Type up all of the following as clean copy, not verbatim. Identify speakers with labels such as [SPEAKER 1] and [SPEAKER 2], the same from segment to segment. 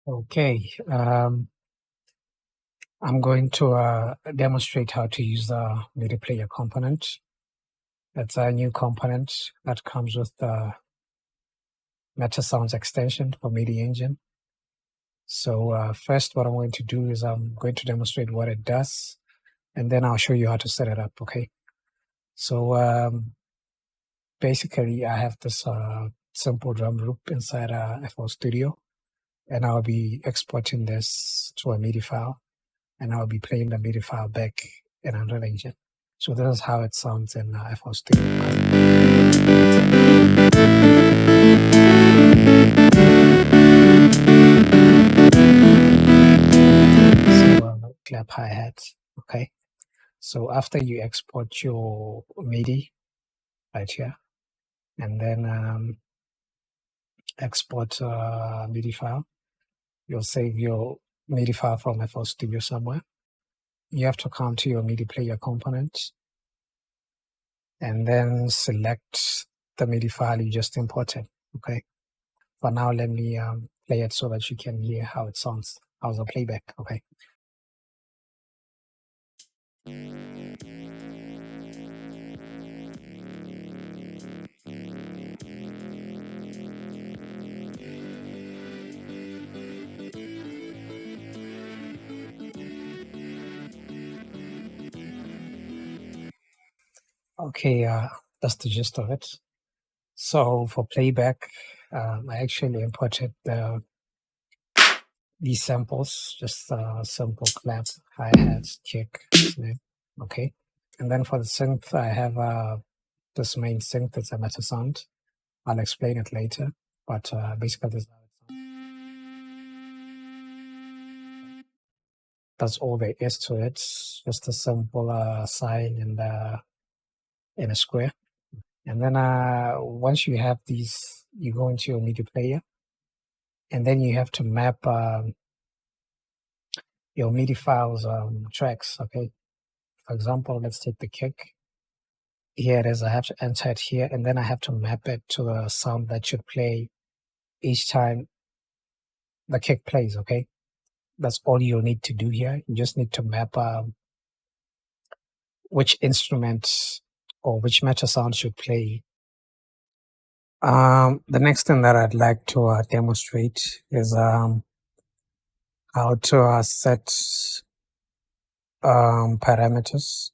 [SPEAKER 1] Okay, I'm going to demonstrate how to use the MIDI player component. It's a new component that comes with the Metasounds extension for MidiEngine. So first what I'm going to do is I'm going to demonstrate what it does, and then I'll show you how to set it up, okay? So basically I have this simple drum loop inside FL Studio, and I'll be exporting this to a MIDI file, and I'll be playing the MIDI file back in Unreal Engine. So this is how it sounds in FL Studio. So clap hi-hat, okay? So after you export your MIDI right here, and then export MIDI file, you'll save your MIDI file from FL Studio somewhere. You have to come to your MIDI player component and then select the MIDI file you just imported, okay? For now, let me play it so that you can hear how it sounds. How's the playback, okay? Okay, that's the gist of it. So for playback, I actually imported these samples, just simple clap, hi-hats, kick, snare, okay? And then for the synth, I have this main synth, it's a Metasound. I'll explain it later, but basically this is how it sounds. That's all there is to it, just a simple sign in a square. And then once you have these, you go into your MIDI player, and then you have to map your MIDI files tracks, okay? For example, let's take the kick. Here it is, I have to enter it here, and then I have to map it to the sound that should play each time the kick plays, okay? That's all you need to do here. You just need to map which instrument or which Metasound should play. The next thing that I'd like to demonstrate is how to set parameters,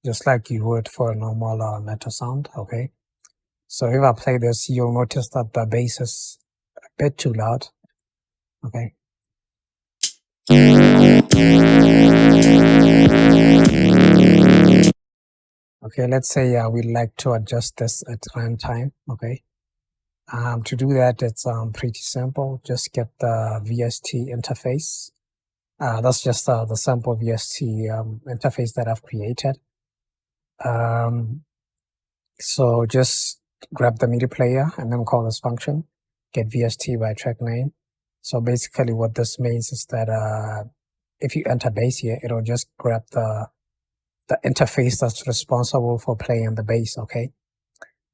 [SPEAKER 1] just like you would for a normal Metasound, okay? So if I play this, you'll notice that the bass is a bit too loud, okay? Okay, let's say we'd like to adjust this at runtime, okay? To do that, it's pretty simple. Just get the VST interface. That's just the sample VST interface that I've created. So just grab the MIDI player and then call this function, get VST by track name. So basically what this means is that if you enter bass here, it'll just grab the interface that's responsible for playing the bass, okay?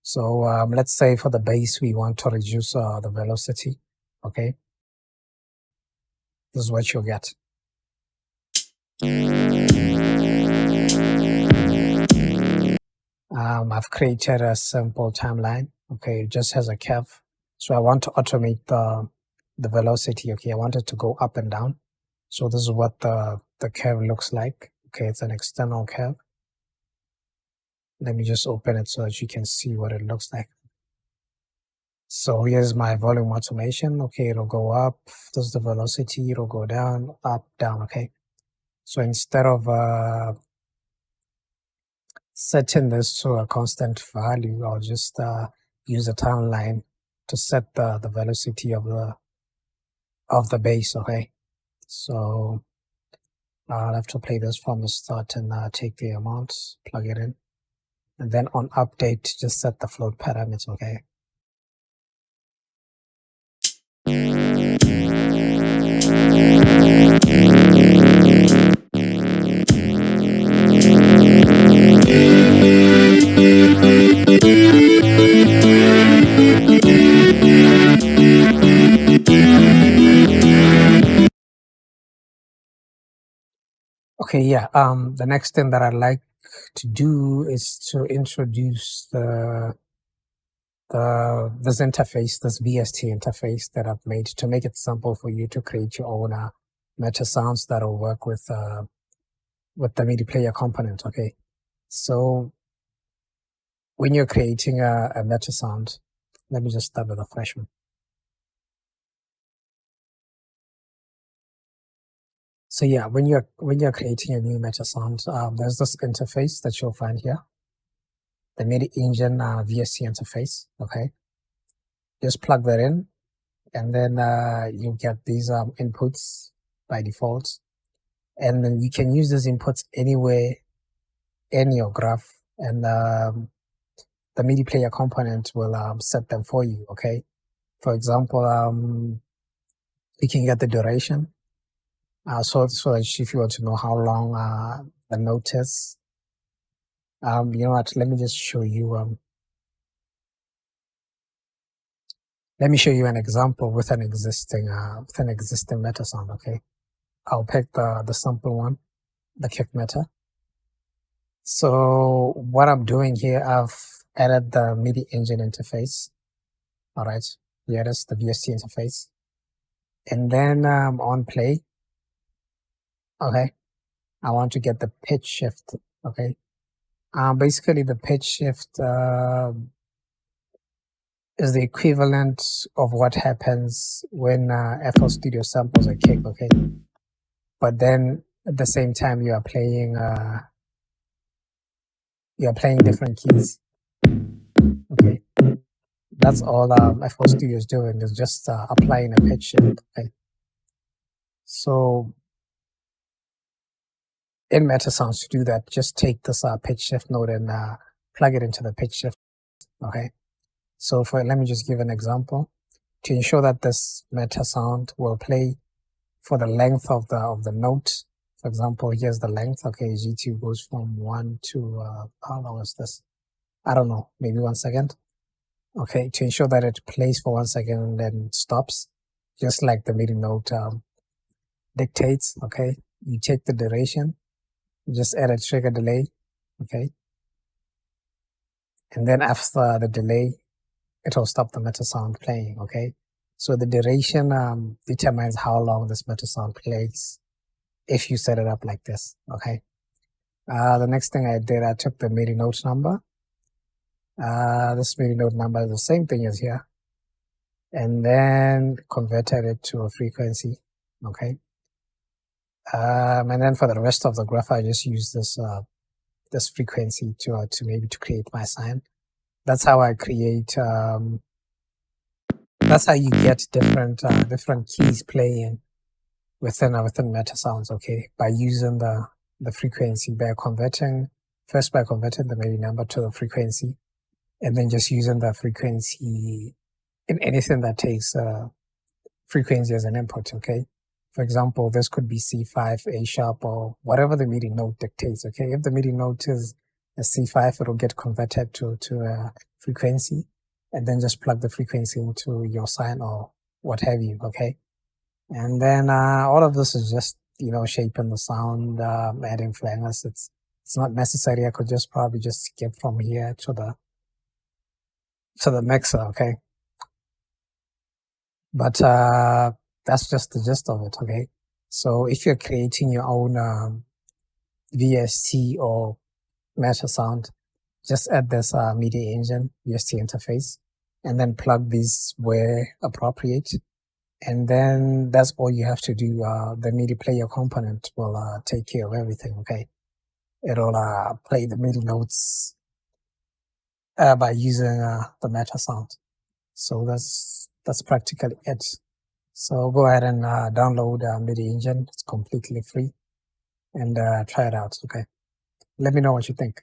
[SPEAKER 1] So let's say for the bass, we want to reduce the velocity, okay? This is what you'll get. I've created a simple timeline, okay? It just has a curve. So I want to automate the velocity, okay? I want it to go up and down. So this is what the curve looks like. Okay, it's an external curve. Let me just open it so that you can see what it looks like. So here's my volume automation. Okay, it'll go up. This is the velocity. It'll go down, up, down. Okay. So instead of setting this to a constant value, I'll just use a timeline to set the velocity of the bass. Okay. So I'll have to play this from the start and take the amount, plug it in. And then on update, just set the float parameter, okay? Okay, yeah. The next thing that I'd like to do is to introduce this interface, this VST interface that I've made to make it simple for you to create your own Metasounds that'll work with the MIDI player component. Okay, so when you're creating a Metasound, let me just start with a fresh one. So yeah, when you're creating a new Metasound, there's this interface that you'll find here, the MidiEngine VST interface. Okay, just plug that in, and then you get these inputs by default, and then you can use these inputs anywhere in your graph, and the MIDI player component will set them for you. Okay, for example, you can get the duration. So if you want to know how long the note is, you know what? Let me just show you. Let me show you an example with an existing Metasound. Okay, I'll pick the simple one, the kick meta. So what I'm doing here, I've added the MidiEngine interface. All right, here is the VST interface, and then on play. Okay, I want to get the pitch shift. Okay, basically the pitch shift is the equivalent of what happens when FL Studio samples a kick. Okay, but then at the same time you are playing different keys. Okay, that's all FL Studio is doing, is just applying a pitch shift. Okay, so in Metasounds, to do that, just take this pitch shift node and plug it into the pitch shift. Okay, so let me just give an example to ensure that this Metasound will play for the length of the note. For example, here's the length. Okay, G2 goes from 1 to how long is this? I don't know, maybe 1 second. Okay, to ensure that it plays for 1 second and then stops, just like the MIDI note dictates. Okay, you take the duration, just add a trigger delay. Okay, and then after the delay, it will stop the Metasound playing. Okay, so the duration determines how long this Metasound plays if you set it up like this. Okay, the next thing I did, I took the MIDI note number. This MIDI note number is the same thing as here, and then converted it to a frequency. Okay, and then for the rest of the graph, I just use this frequency to create my sign. That's how I create. That's how you get different keys playing within Metasounds. Okay, by using the frequency, by converting the MIDI number to the frequency, and then just using the frequency in anything that takes frequency as an input. Okay, for example, this could be C5, A sharp, or whatever the MIDI note dictates. Okay, if the MIDI note is a C5, it'll get converted to a frequency, and then just plug the frequency into your sign or what have you. Okay, and then all of this is just shaping the sound, adding flangers. It's not necessary. I could probably just skip from here to the mixer. Okay, but that's just the gist of it. Okay, so if you're creating your own VST or Metasound, just add this MidiEngine VST interface, and then plug these where appropriate, and then that's all you have to do. The MIDI player component will take care of everything. Okay, it'll play the MIDI notes by using the Metasound. So that's practically it. So go ahead and download MidiEngine. It's completely free, and try it out. Okay, let me know what you think.